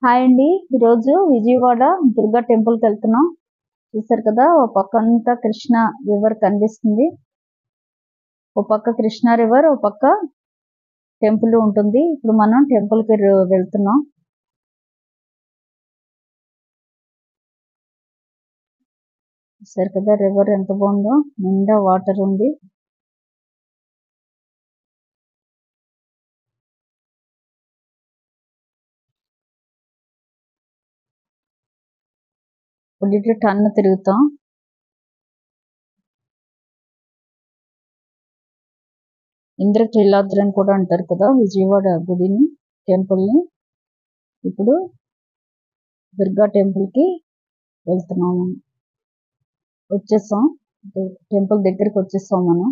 Hi అండి. ఈరోజు విజయవాడ దుర్గా టెంపుల్కి వెళ్తున్నాం. చూసారు కదా, ఓ పక్కంతా కృష్ణ రివర్ కనిపిస్తుంది. ఓ పక్క కృష్ణ రివర్, ఓ పక్క టెంపుల్ ఉంటుంది. ఇప్పుడు మనం టెంపుల్కి వెళ్తున్నాం. చూసారు కదా, రివర్ ఎంత బాగుందో, నిండా వాటర్ ఉంది. ఇప్పుడు ఇటు టర్న్ తిరుగుతాం. ఇంద్రకీలాద్రి అని కూడా అంటారు కదా విజయవాడ గుడిని, టెంపుల్ని. ఇప్పుడు దుర్గా టెంపుల్కి వెళ్తున్నాము. వచ్చేసాం, టెంపుల్ దగ్గరికి వచ్చేసాం మనం.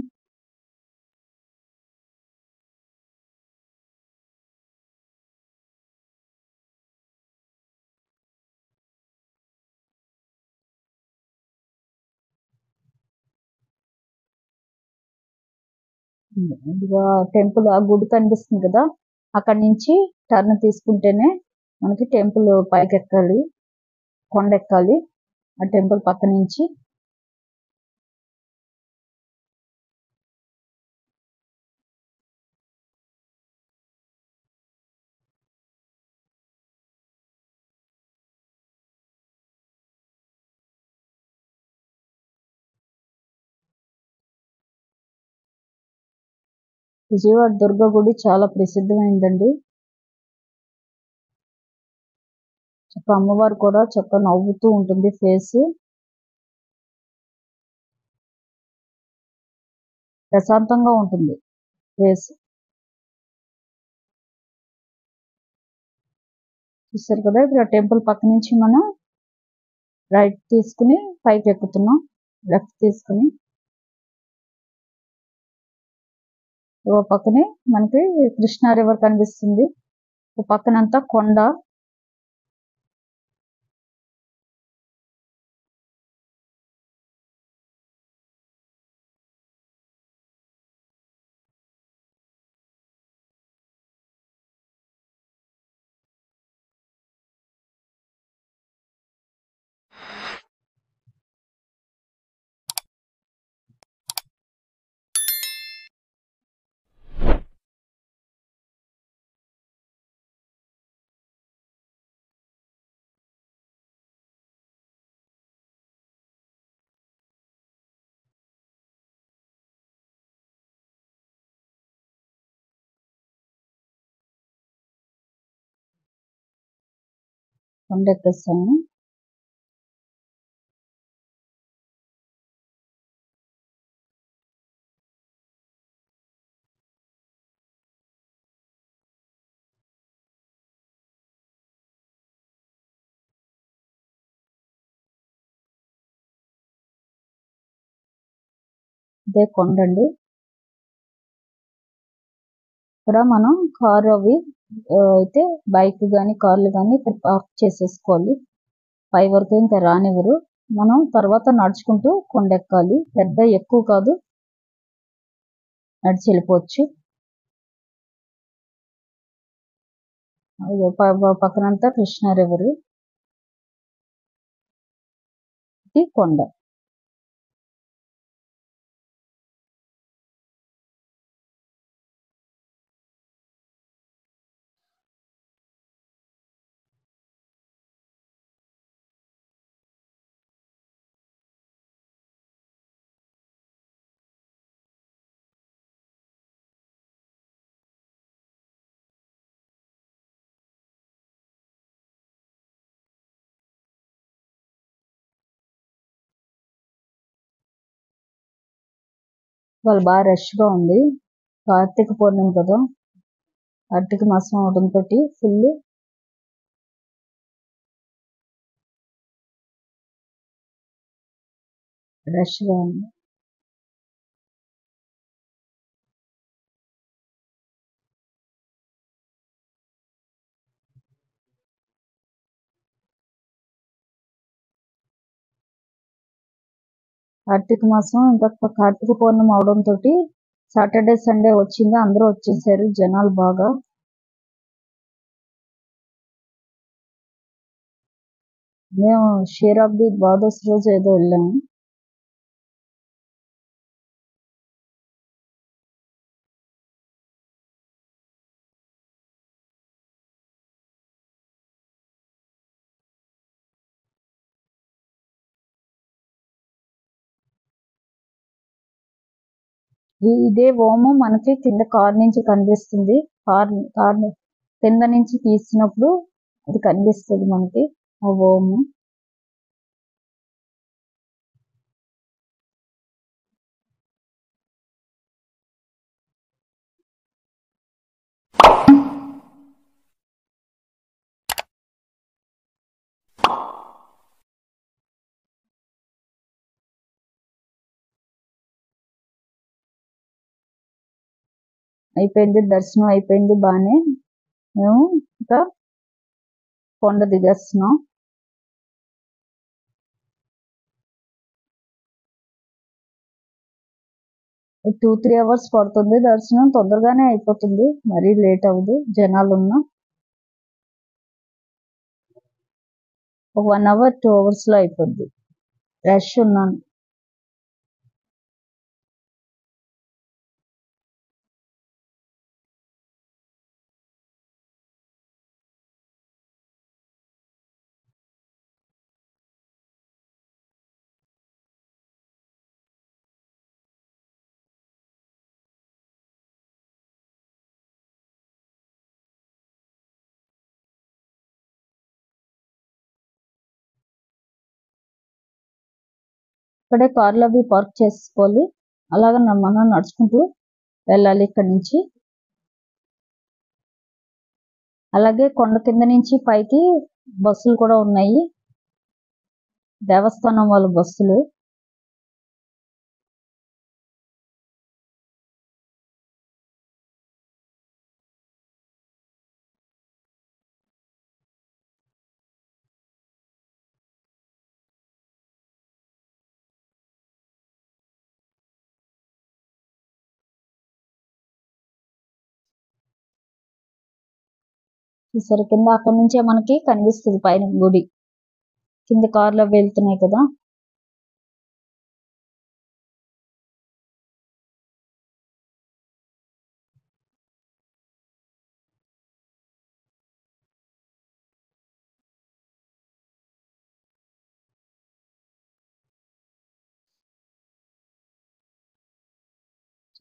ఇదిగో టెంపుల్, ఆ గుడి కనిపిస్తుంది కదా, అక్కడి నుంచి టర్న్ తీసుకుంటేనే మనకి టెంపుల్ పైకి ఎక్కాలి, కొండ ఎక్కాలి. ఆ టెంపుల్ పక్క నుంచి విజయవాడ దుర్గా గుడి చాలా ప్రసిద్ధమైందండి. చక్క అమ్మవారు కూడా చక్క నవ్వుతూ ఉంటుంది, ఫేస్ ప్రశాంతంగా ఉంటుంది ఫేస్. చూసారు కదా, ఇప్పుడు ఆ టెంపుల్ పక్క నుంచి మనం రైట్ తీసుకుని పైకి ఎక్కుతున్నాం. లెఫ్ట్ తీసుకుని ఓ పక్కనే మనకి కృష్ణా రివర్ కనిపిస్తుంది. ఓ పక్కనంతా కొండ. కొండ ఎక్కేస్తాము. ఇదే కొండ అండి. ఇక్కడ మనం కారు అవి అయితే బైక్ కానీ కార్లు కానీ ఇక్కడ పార్క్ చేసేసుకోవాలి. పై వరకు ఇంకా రానివ్వరు. మనం తర్వాత నడుచుకుంటూ కొండెక్కాలి. పెద్ద ఎక్కువ కాదు, నడిచి వెళ్ళిపోవచ్చు. పక్కనంతా కృష్ణా రివర్, ఇది కొండ. వాళ్ళు బాగా రష్గా ఉంది. కార్తీక పౌర్ణమి కదా, కార్తీక మాసం అవడంతో ఫుల్ రష్గా ఉంది. కార్తీక మాసం ఇంకా కార్తీక పౌర్ణమి అవడంతో సాటర్డే సండే వచ్చింది, అందరూ వచ్చేసారు జనాలు బాగా. మేము షేరాబ్ది ద్వాదశి రోజు ఏదో వెళ్ళాము. ఇదే ఓము మనకి కింద కార్ నుంచి కనిపిస్తుంది. కార్ కింద నుంచి తీసినప్పుడు అది కనిపిస్తుంది మనకి ఆ ఓము. అయిపోయింది, దర్శనం అయిపోయింది బాగానే. మేము ఇంకా కొండ దిగేస్తున్నాం. 2-3 అవర్స్ పడుతుంది దర్శనం. తొందరగానే అయిపోతుంది, మరీ లేట్ అవ్వదు జనాలు ఉన్నా. ఒక 1 అవర్ 2 అవర్స్ లో అయిపోద్ది. రష్ ఉన్నాను. ఇక్కడే కార్లు అవి పార్క్ చేసుకోవాలి. అలాగే మనం నడుచుకుంటూ వెళ్ళాలి ఇక్కడి నుంచి. అలాగే కొండ కింద నుంచి పైకి బస్సులు కూడా ఉన్నాయి, దేవస్థానం వాళ్ళ బస్సులు. చూసారు కింద, అక్కడి నుంచే మనకి కనిపిస్తుంది పైన గుడి. కింద కార్లు అవి వెళ్తున్నాయి కదా.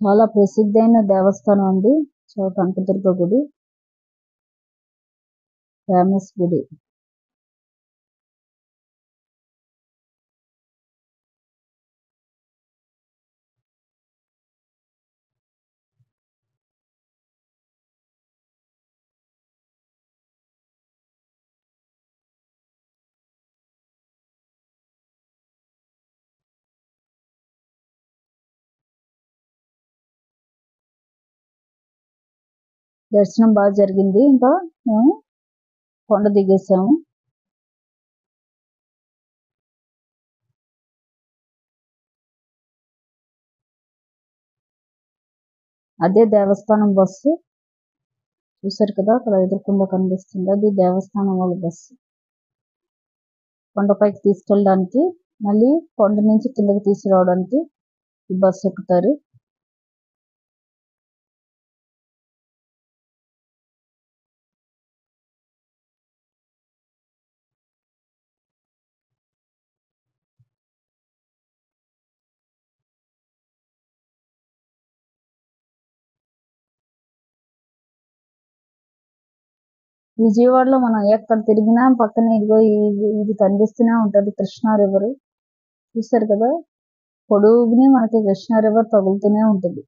చాలా ప్రసిద్ధైన దేవస్థానం అండి కనకదుర్గ గుడి, ఫేమస్ గుడి. దర్శనం బాగా జరిగింది. ఇంకా మేము కొండ దిగేసాము. అదే దేవస్థానం బస్సు. చూసారు కదా, అక్కడ ఎదుర్కొండ కనిపిస్తుంది, అది దేవస్థానం వాళ్ళ బస్సు. కొండపైకి తీసుకెళ్ళడానికి, మళ్ళీ కొండ నుంచి కిందకి తీసుకురావడానికి ఈ బస్సు ఎక్కుతారు. విజయవాడలో మనం ఎక్కడ తిరిగినా పక్కన ఇదిగో ఇది కనిపిస్తూనే ఉంటది, కృష్ణా రివర్. చూసారు కదా, పొడుగుని మనకి కృష్ణా రివర్ తగులుతూనే ఉంటుంది.